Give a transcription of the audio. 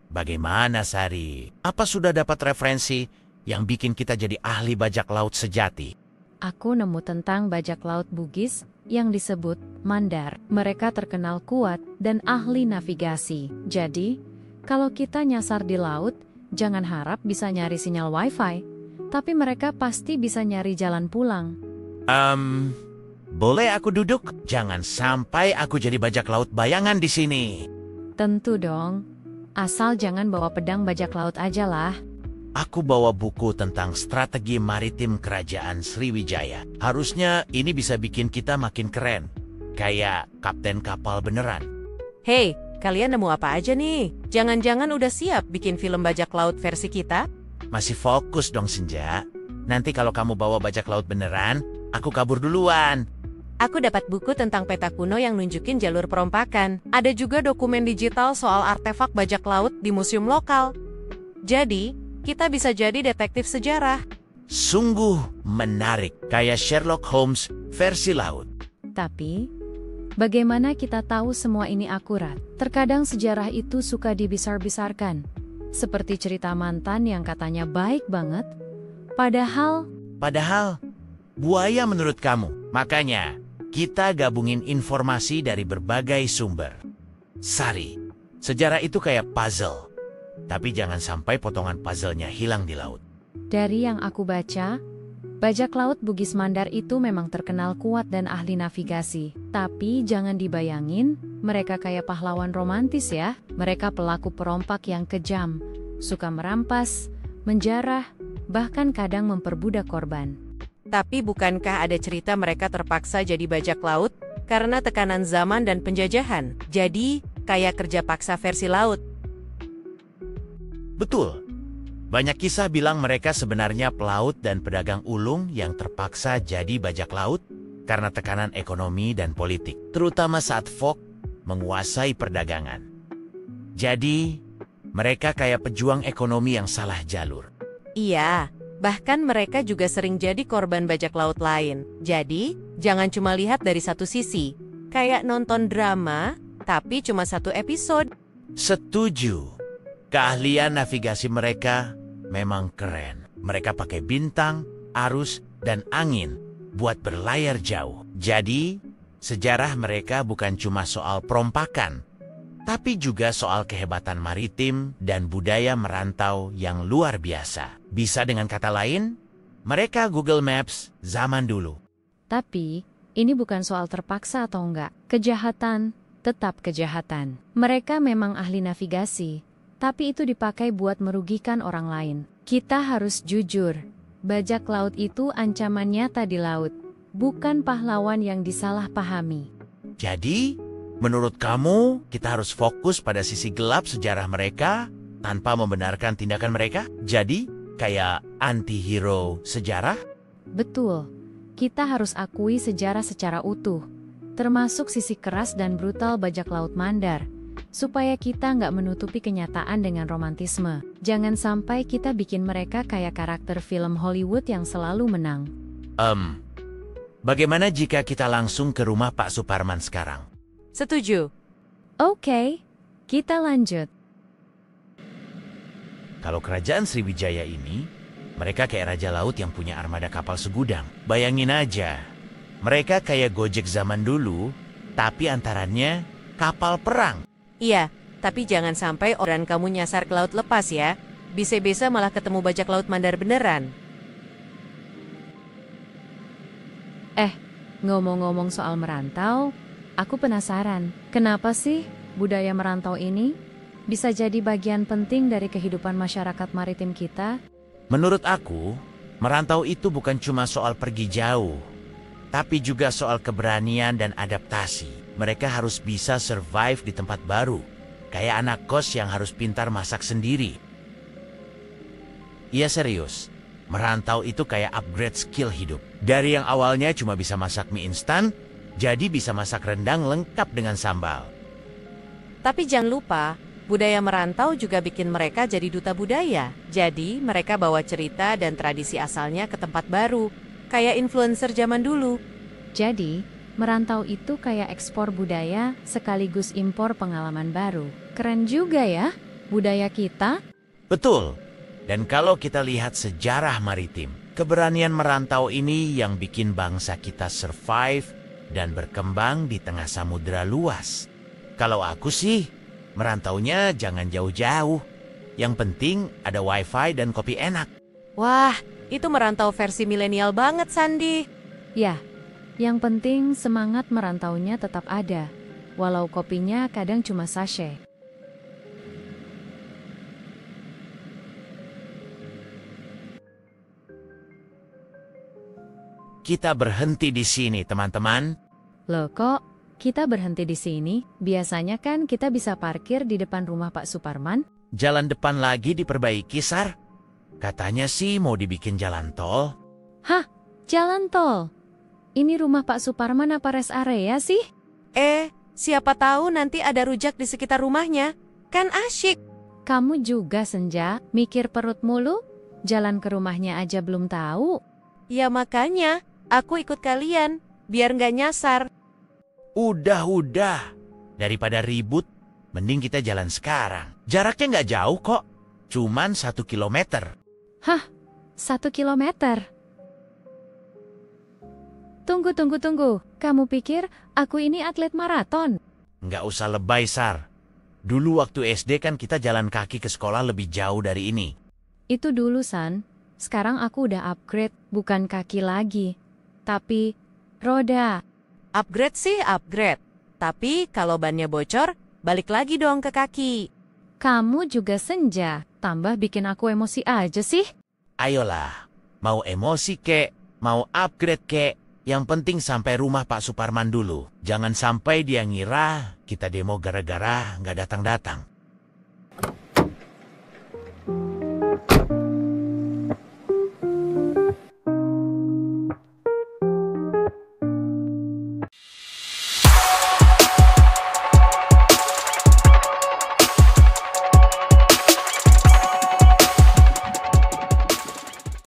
Bagaimana, Sari? Apa sudah dapat referensi yang bikin kita jadi ahli bajak laut sejati? Aku nemu tentang bajak laut Bugis yang disebut Mandar. Mereka terkenal kuat dan ahli navigasi. Jadi, kalau kita nyasar di laut, jangan harap bisa nyari sinyal wifi. Tapi mereka pasti bisa nyari jalan pulang. Boleh aku duduk? Jangan sampai aku jadi bajak laut bayangan di sini. Tentu dong. Asal jangan bawa pedang bajak laut aja lah. Aku bawa buku tentang strategi maritim kerajaan Sriwijaya. Harusnya ini bisa bikin kita makin keren. Kayak kapten kapal beneran. Hei, kalian nemu apa aja nih? Jangan-jangan udah siap bikin film bajak laut versi kita? Masih fokus dong, Senja. Nanti kalau kamu bawa bajak laut beneran, aku kabur duluan. Aku dapat buku tentang peta kuno yang nunjukin jalur perompakan. Ada juga dokumen digital soal artefak bajak laut di museum lokal. Jadi, kita bisa jadi detektif sejarah. Sungguh menarik, kayak Sherlock Holmes versi laut. Tapi, bagaimana kita tahu semua ini akurat? Terkadang sejarah itu suka dibesar-besarkan. Seperti cerita mantan yang katanya baik banget. Padahal, buaya menurut kamu. Makanya, kita gabungin informasi dari berbagai sumber. Sari, sejarah itu kayak puzzle. Tapi jangan sampai potongan puzzle-nya hilang di laut. dari yang aku baca, bajak laut Bugis Mandar itu memang terkenal kuat dan ahli navigasi. Tapi jangan dibayangin, mereka kayak pahlawan romantis ya. Mereka pelaku perompak yang kejam, suka merampas, menjarah, bahkan kadang memperbudak korban. Tapi bukankah ada cerita mereka terpaksa jadi bajak laut karena tekanan zaman dan penjajahan? Jadi, kayak kerja paksa versi laut. Betul. Banyak kisah bilang mereka sebenarnya pelaut dan pedagang ulung yang terpaksa jadi bajak laut karena tekanan ekonomi dan politik, terutama saat Fok menguasai perdagangan. Jadi, mereka kayak pejuang ekonomi yang salah jalur. Iya, bahkan mereka juga sering jadi korban bajak laut lain. Jadi, jangan cuma lihat dari satu sisi. Kayak nonton drama, tapi cuma satu episode. Setuju. Keahlian navigasi mereka memang keren. Mereka pakai bintang, arus, dan angin buat berlayar jauh. Jadi, sejarah mereka bukan cuma soal perompakan, tapi juga soal kehebatan maritim dan budaya merantau yang luar biasa. Bisa dengan kata lain, mereka Google Maps zaman dulu. Tapi, ini bukan soal terpaksa atau enggak. Kejahatan, tetap kejahatan. Mereka memang ahli navigasi, tapi itu dipakai buat merugikan orang lain. Kita harus jujur, bajak laut itu ancaman nyata di laut, bukan pahlawan yang disalahpahami. Jadi, menurut kamu, kita harus fokus pada sisi gelap sejarah mereka tanpa membenarkan tindakan mereka? Jadi, kayak anti-hero sejarah? Betul, kita harus akui sejarah secara utuh, termasuk sisi keras dan brutal bajak laut Mandar, supaya kita nggak menutupi kenyataan dengan romantisme. Jangan sampai kita bikin mereka kayak karakter film Hollywood yang selalu menang. Bagaimana jika kita langsung ke rumah Pak Suparman sekarang? Setuju. Oke, kita lanjut. Kalau kerajaan Sriwijaya ini, mereka kayak raja laut yang punya armada kapal segudang. Bayangin aja, mereka kayak Gojek zaman dulu, tapi antarannya kapal perang. Iya, tapi jangan sampai orang kamu nyasar ke laut lepas ya. Bisa-bisa malah ketemu bajak laut Mandar beneran. Ngomong-ngomong soal merantau, aku penasaran, kenapa sih budaya merantau ini bisa jadi bagian penting dari kehidupan masyarakat maritim kita? Menurut aku, merantau itu bukan cuma soal pergi jauh, tapi juga soal keberanian dan adaptasi. Mereka harus bisa survive di tempat baru, kayak anak kos yang harus pintar masak sendiri. Iya serius, merantau itu kayak upgrade skill hidup. Dari yang awalnya cuma bisa masak mie instan, jadi bisa masak rendang lengkap dengan sambal. Tapi jangan lupa, budaya merantau juga bikin mereka jadi duta budaya. Jadi mereka bawa cerita dan tradisi asalnya ke tempat baru, kayak influencer zaman dulu. Jadi, merantau itu kayak ekspor budaya sekaligus impor pengalaman baru. Keren juga ya. budaya kita? Betul. Dan kalau kita lihat sejarah maritim, keberanian merantau ini yang bikin bangsa kita survive dan berkembang di tengah samudera luas. Kalau aku sih, merantaunya jangan jauh-jauh. Yang penting ada wifi dan kopi enak. Wah, itu merantau versi milenial banget, Sandi. Ya, yang penting semangat merantaunya tetap ada, walau kopinya kadang cuma sachet. Kita berhenti di sini, teman-teman. Loh kok, kita berhenti di sini? Biasanya kan kita bisa parkir di depan rumah Pak Suparman? Jalan depan lagi diperbaiki, Sar. Katanya sih mau dibikin jalan tol. Hah? Jalan tol? Ini rumah Pak Suparman apa rest area sih? Siapa tahu nanti ada rujak di sekitar rumahnya. Kan asyik. Kamu juga, Senja, mikir perut mulu? Jalan ke rumahnya aja belum tahu. Ya makanya, aku ikut kalian, biar nggak nyasar. Udah. Daripada ribut, mending kita jalan sekarang. Jaraknya nggak jauh kok. Cuman 1 kilometer. Hah? 1 kilometer? Tunggu. Kamu pikir aku ini atlet maraton? Nggak usah lebay, Sar. Dulu waktu SD kan kita jalan kaki ke sekolah lebih jauh dari ini. Itu dulu, San. Sekarang aku udah upgrade, bukan kaki lagi. Tapi, roda. Upgrade sih upgrade. Tapi kalau bannya bocor, balik lagi dong ke kaki. Kamu juga, Senja. Tambah bikin aku emosi aja sih. Ayolah, mau emosi kek, mau upgrade kek. Yang penting sampai rumah Pak Suparman dulu. Jangan sampai dia ngira kita demo gara-gara nggak datang-datang.